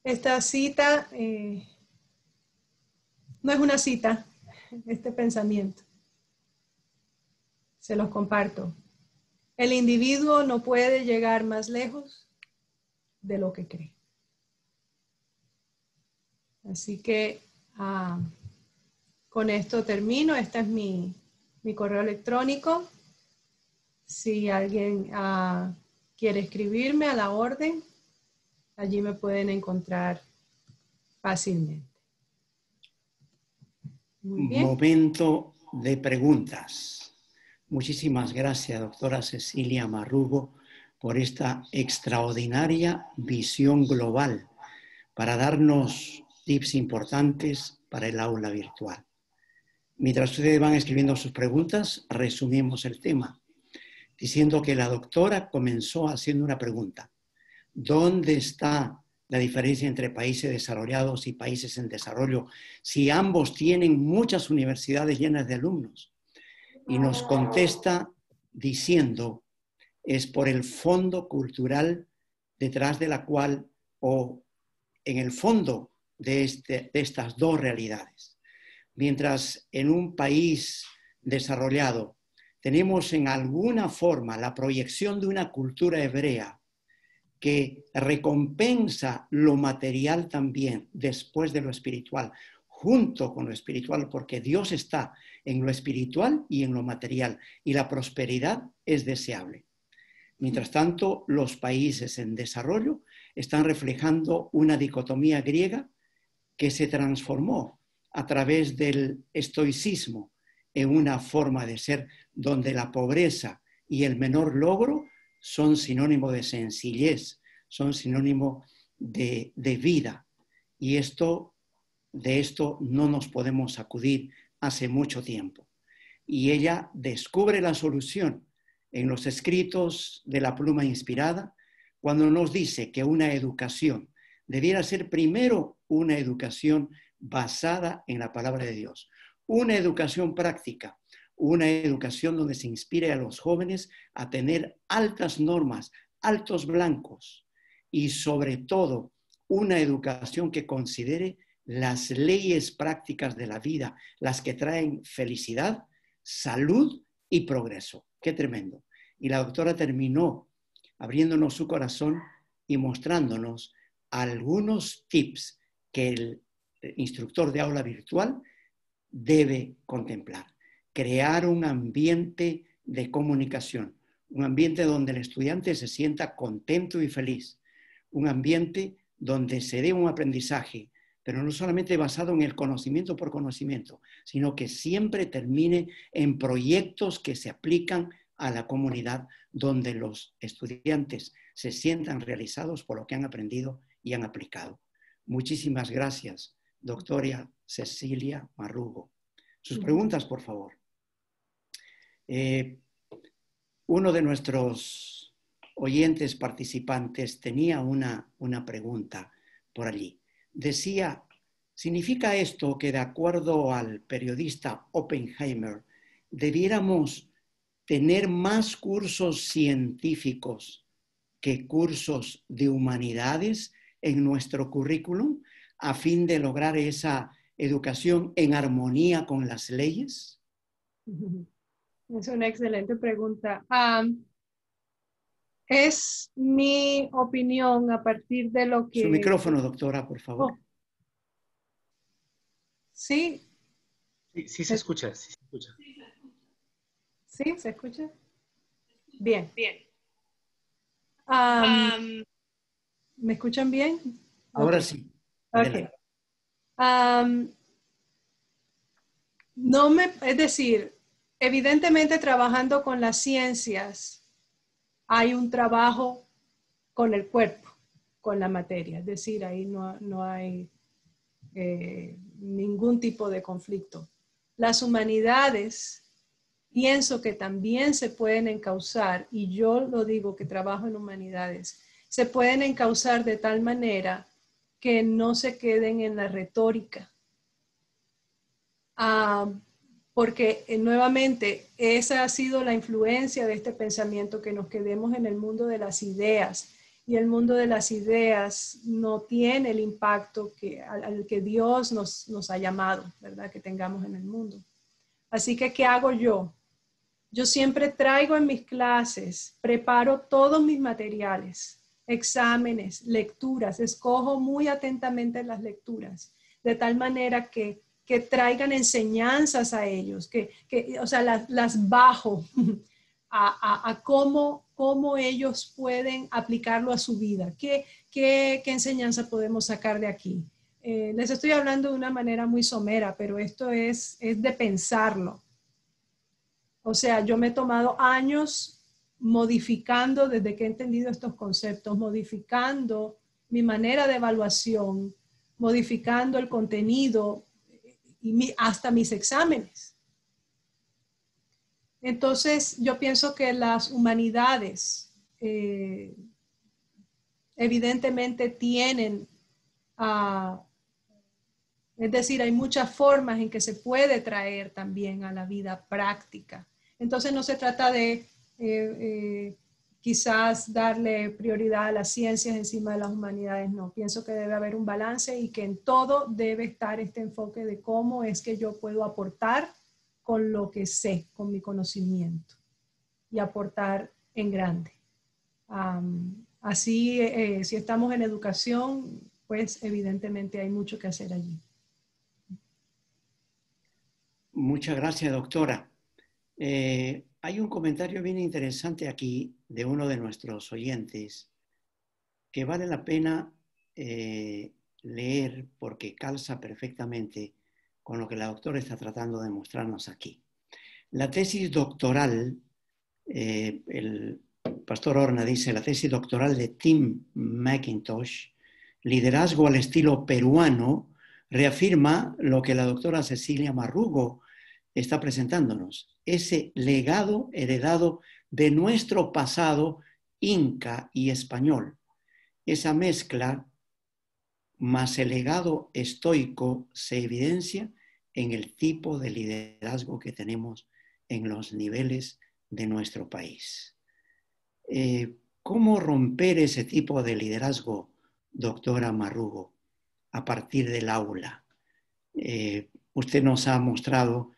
Esta cita no es una cita, este pensamiento. Se los comparto. El individuo no puede llegar más lejos de lo que cree. Así que con esto termino. Este es mi correo electrónico. Si alguien quiere escribirme, a la orden, allí me pueden encontrar fácilmente. Muy bien. Momento de preguntas. Muchísimas gracias, doctora Cecilia Marrugo, por esta extraordinaria visión global para darnos tips importantes para el aula virtual. Mientras ustedes van escribiendo sus preguntas, resumimos el tema, diciendo que la doctora comenzó haciendo una pregunta. ¿Dónde está la diferencia entre países desarrollados y países en desarrollo si ambos tienen muchas universidades llenas de alumnos? Y nos contesta diciendo, es por el fondo cultural detrás de la cual, o en el fondo de estas dos realidades. Mientras en un país desarrollado tenemos en alguna forma la proyección de una cultura hebrea que recompensa lo material también después de lo espiritual, junto con lo espiritual, porque Dios está en lo espiritual y en lo material, y la prosperidad es deseable. Mientras tanto, los países en desarrollo están reflejando una dicotomía griega que se transformó a través del estoicismo en una forma de ser donde la pobreza y el menor logro son sinónimo de sencillez, son sinónimo de vida. Y de esto no nos podemos sacudir hace mucho tiempo. Y ella descubre la solución en los escritos de la pluma inspirada, cuando nos dice que una educación debiera ser primero una educación basada en la palabra de Dios, una educación práctica, una educación donde se inspire a los jóvenes a tener altas normas, altos blancos y sobre todo una educación que considere las leyes prácticas de la vida, las que traen felicidad, salud y progreso. Qué tremendo. Y la doctora terminó abriéndonos su corazón y mostrándonos algunos tips que el instructor de aula virtual debe contemplar. Crear un ambiente de comunicación, un ambiente donde el estudiante se sienta contento y feliz, un ambiente donde se dé un aprendizaje, pero no solamente basado en el conocimiento por conocimiento, sino que siempre termine en proyectos que se aplican a la comunidad, donde los estudiantes se sientan realizados por lo que han aprendido y han aplicado. Muchísimas gracias, doctora Cecilia Marrugo. Sus preguntas, por favor. Uno de nuestros oyentes participantes tenía una pregunta por allí. Decía, ¿significa esto que de acuerdo al periodista Oppenheimer debiéramos tener más cursos científicos que cursos de humanidades en nuestro currículum a fin de lograr esa educación en armonía con las leyes? Es una excelente pregunta. Es mi opinión a partir de lo que... Su micrófono, doctora, por favor. Oh, sí. Sí, se escucha, sí se escucha. ¿Sí? ¿Se escucha? Bien. ¿Me escuchan bien? Ahora Okay. sí. Ok. Es decir, evidentemente trabajando con las ciencias hay un trabajo con el cuerpo, con la materia. Es decir, ahí no hay ningún tipo de conflicto. Las humanidades pienso que también se pueden encauzar, y yo lo digo que trabajo en humanidades, se pueden encauzar de tal manera que no se queden en la retórica. Porque nuevamente esa ha sido la influencia de este pensamiento, que nos quedemos en el mundo de las ideas, y el mundo de las ideas no tiene el impacto al que Dios nos ha llamado, ¿verdad? Que tengamos en el mundo. Así que, ¿qué hago yo? Yo siempre traigo en mis clases, preparo todos mis materiales, exámenes, lecturas, escojo muy atentamente las lecturas, de tal manera que traigan enseñanzas a ellos, o sea, las bajo a cómo ellos pueden aplicarlo a su vida. ¿Qué enseñanza podemos sacar de aquí? Les estoy hablando de una manera muy somera, pero esto es de pensarlo. O sea, yo me he tomado años modificando, desde que he entendido estos conceptos, modificando mi manera de evaluación, modificando el contenido y hasta mis exámenes. Entonces, yo pienso que las humanidades evidentemente tienen, es decir, hay muchas formas en que se puede traer también a la vida práctica. Entonces, no se trata de quizás darle prioridad a las ciencias encima de las humanidades, no. Pienso que debe haber un balance y que en todo debe estar este enfoque de cómo es que yo puedo aportar con lo que sé, con mi conocimiento, y aportar en grande. Así, si estamos en educación, pues evidentemente hay mucho que hacer allí. Muchas gracias, doctora. Hay un comentario bien interesante aquí de uno de nuestros oyentes que vale la pena leer porque calza perfectamente con lo que la doctora está tratando de mostrarnos aquí. La tesis doctoral El pastor Horna dice, la tesis doctoral de Tim McIntosh, Liderazgo al estilo peruano, reafirma lo que la doctora Cecilia Marrugo está presentándonos, ese legado heredado de nuestro pasado inca y español. Esa mezcla más el legado estoico se evidencia en el tipo de liderazgo que tenemos en los niveles de nuestro país. ¿Cómo romper ese tipo de liderazgo, doctora Marrugo, a partir del aula? Usted nos ha mostrado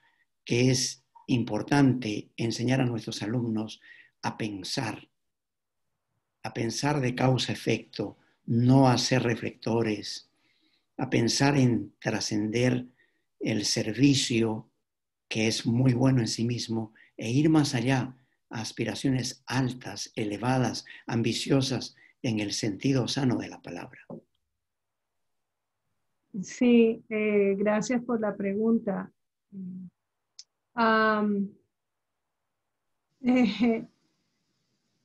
que es importante enseñar a nuestros alumnos a pensar de causa-efecto, no a ser reflectores, a pensar en trascender el servicio, que es muy bueno en sí mismo, e ir más allá a aspiraciones altas, elevadas, ambiciosas, en el sentido sano de la palabra. Sí, gracias por la pregunta.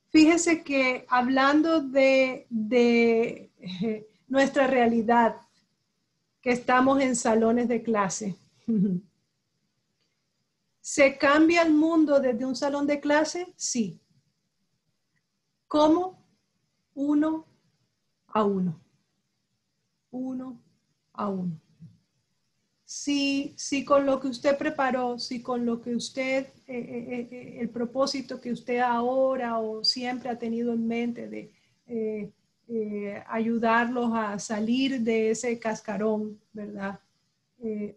Fíjese que hablando de nuestra realidad, que estamos en salones de clase, ¿se cambia el mundo desde un salón de clase? Sí. ¿Cómo? 1 a 1. 1 a 1. Si con lo que usted preparó, si con lo que usted, el propósito que usted ahora o siempre ha tenido en mente de ayudarlos a salir de ese cascarón, ¿verdad?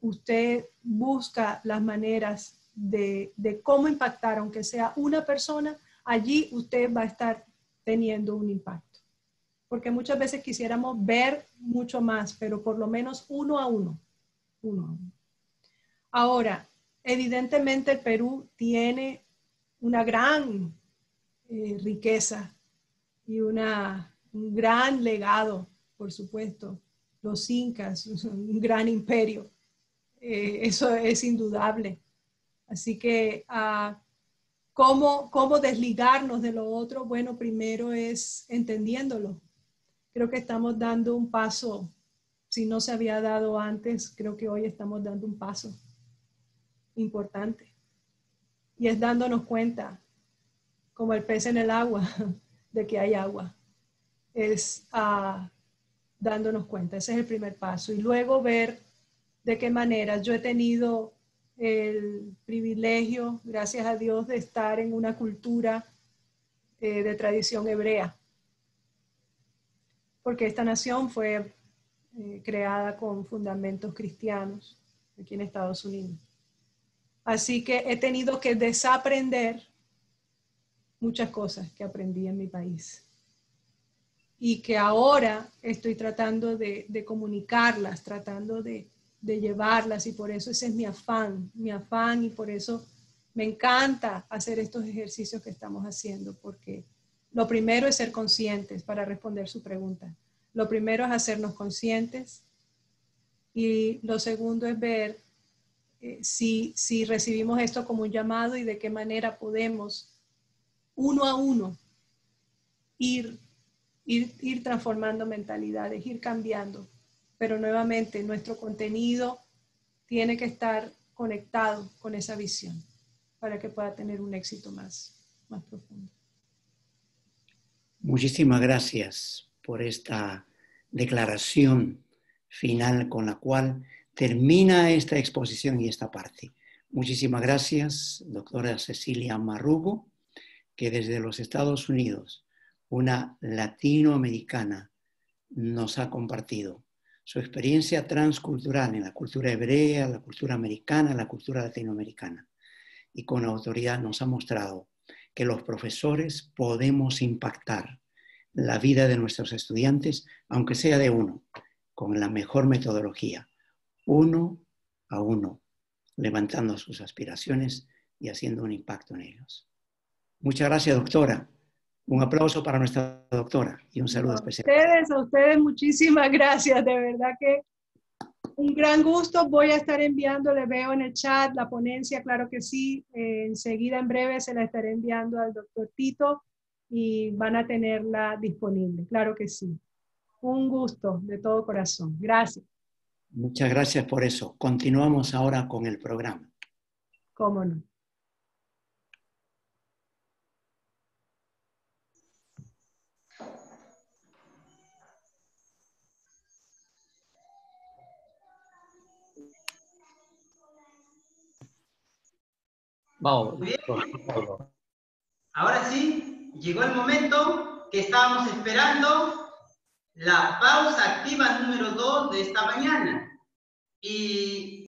Usted busca las maneras de cómo impactar, aunque sea una persona, allí usted va a estar teniendo un impacto. Porque muchas veces quisiéramos ver mucho más, pero por lo menos 1 a 1. 1 a 1. Ahora, evidentemente el Perú tiene una gran riqueza y un gran legado, por supuesto. Los incas, un gran imperio. Eso es indudable. Así que, ¿cómo desligarnos de lo otro? Bueno, primero es entendiéndolo. Creo que estamos dando un paso. Si no se había dado antes, creo que hoy estamos dando un paso importante. Y es dándonos cuenta, como el pez en el agua, de que hay agua. Es dándonos cuenta. Ese es el primer paso. Y luego ver de qué manera. Yo he tenido el privilegio, gracias a Dios, de estar en una cultura de tradición hebrea. Porque esta nación fue creada con fundamentos cristianos aquí en Estados Unidos. Así que he tenido que desaprender muchas cosas que aprendí en mi país y que ahora estoy tratando de comunicarlas, tratando de llevarlas, y por eso ese es mi afán, y por eso me encanta hacer estos ejercicios que estamos haciendo, porque lo primero es ser conscientes, para responder su pregunta. Lo primero es hacernos conscientes, y lo segundo es ver si recibimos esto como un llamado y de qué manera podemos, 1 a 1, ir transformando mentalidades, ir cambiando. Pero nuevamente, nuestro contenido tiene que estar conectado con esa visión para que pueda tener un éxito más profundo. Muchísimas gracias por esta declaración final con la cual termina esta exposición y esta parte. Muchísimas gracias, doctora Cecilia Marrugo, que desde los Estados Unidos, una latinoamericana, nos ha compartido su experiencia transcultural en la cultura hebrea, la cultura americana, la cultura latinoamericana. Y con autoridad nos ha mostrado que los profesores podemos impactar la vida de nuestros estudiantes, aunque sea de uno, con la mejor metodología, 1 a 1, levantando sus aspiraciones y haciendo un impacto en ellos. Muchas gracias, doctora. Un aplauso para nuestra doctora y un saludo especial. A ustedes muchísimas gracias, de verdad que Un gran gusto, voy a estar enviando, le veo en el chat la ponencia, claro que sí, enseguida en breve se la estaré enviando al doctor Tito y van a tenerla disponible, claro que sí. Un gusto de todo corazón, gracias. Muchas gracias por eso. Continuamos ahora con el programa. Cómo no. Vamos. Muy bien. Ahora sí, llegó el momento que estábamos esperando, la pausa activa número 2 de esta mañana. Y